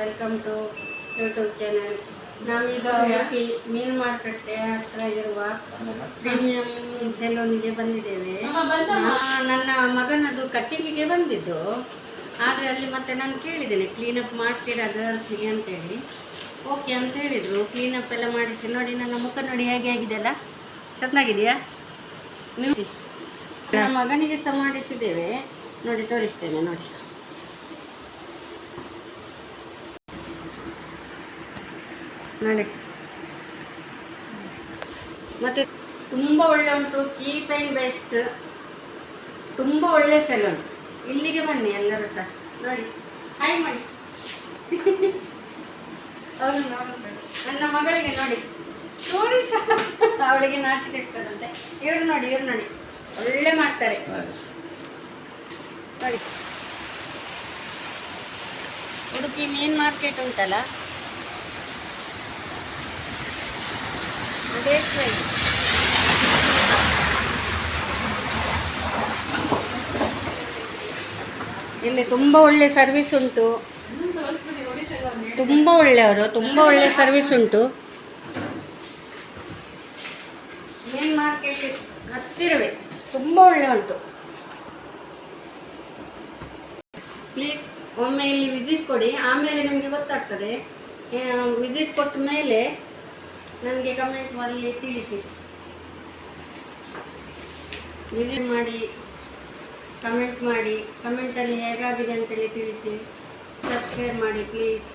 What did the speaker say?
Welcome to YouTube channel. ನಾವೀಗ ಉಡುಪಿ ಮೀನು ಮಾರುಕಟ್ಟೆ ಹತ್ರ ಇರುವ ಪ್ರೀಮಿಯಂ ಸೆಲೂನಿಗೆ ಬಂದಿದ್ದೇವೆ. ನನ್ನ ಮಗನದು ಕಟ್ಟಿಂಗಿಗೆ ಬಂದಿದ್ದು, ಆದರೆ ಅಲ್ಲಿ ಮತ್ತೆ ನಾನು ಕೇಳಿದ್ದೇನೆ ಕ್ಲೀನಪ್ ಮಾಡ್ತೀರಾ ಗರ್ಲ್ಸಿಗೆ ಅಂತೇಳಿ. ಓಕೆ ಅಂತ ಹೇಳಿದರು. ಕ್ಲೀನಪ್ ಎಲ್ಲ ಮಾಡಿಸಿ ನೋಡಿ, ನನ್ನ ಮುಖ ನೋಡಿ ಹೇಗೆ ಆಗಿದೆಯಲ್ಲ, ಚೆನ್ನಾಗಿದೆಯಾ? ನೀವು ನನ್ನ ಮಗನಿಗೆ ಸಹ ಮಾಡಿಸಿದ್ದೇವೆ ನೋಡಿ, ತೋರಿಸ್ತೇನೆ ನೋಡಿ. ನೋಡಿ, ಮತ್ತು ತುಂಬ ಒಳ್ಳೆ ಉಂಟು, ಚೀಪ್ ಆ್ಯಂಡ್ ಬೆಸ್ಟ್, ತುಂಬ ಒಳ್ಳೆ ಸೆಲೂನ್. ಇಲ್ಲಿಗೆ ಬನ್ನಿ ಎಲ್ಲರೂ ಸಹ ನೋಡಿ. ಹಾಯ್ ಮಾಡಿ ಅವಳು ನೋಡ್ತಾರೆ. ನನ್ನ ಮಗಳಿಗೆ ನೋಡಿ ನೋಡಿ ಸಹ ಅವಳಿಗೆ ನಾಚಿಕೆ ಆಗ್ತದಂತೆ. ಇವ್ರು ನೋಡಿ ಒಳ್ಳೆ ಮಾಡ್ತಾರೆ ನೋಡಿ. ಉಡುಪಿ ಮೀನ್ ಮಾರ್ಕೆಟ್ ಉಂಟಲ್ಲ, ಅದೇ ಇಲ್ಲಿ ತುಂಬ ಒಳ್ಳೆ ಸರ್ವಿಸ್ ಉಂಟು, ತುಂಬ ಒಳ್ಳೆಯವರು, ತುಂಬ ಒಳ್ಳೆ ಸರ್ವಿಸ್ ಉಂಟು. ಮೀನ್ ಮಾರ್ಕೆಟ್ ಹತ್ತಿರವೇ, ತುಂಬ ಒಳ್ಳೆ ಉಂಟು. ಪ್ಲೀಸ್ ಒಮ್ಮೆ ಇಲ್ಲಿ ವಿಸಿಟ್ ಕೊಡಿ, ಆಮೇಲೆ ನಿಮಗೆ ಗೊತ್ತಾಗ್ತದೆ. ವಿಸಿಟ್ ಕೊಟ್ಟ ಮೇಲೆ ನನಗೆ ಕಮೆಂಟ್ ಮಾಡಿ ತಿಳಿಸಿ. ವಿಸಿಟ್ ಮಾಡಿ ಕಮೆಂಟ್ ಮಾಡಿ, ಕಮೆಂಟಲ್ಲಿ ಹೇಗಾಗಿದೆ ಅಂತೇಳಿ ತಿಳಿಸಿ. ಸಬ್ಸ್ಕ್ರೈಬ್ ಮಾಡಿ ಪ್ಲೀಸ್.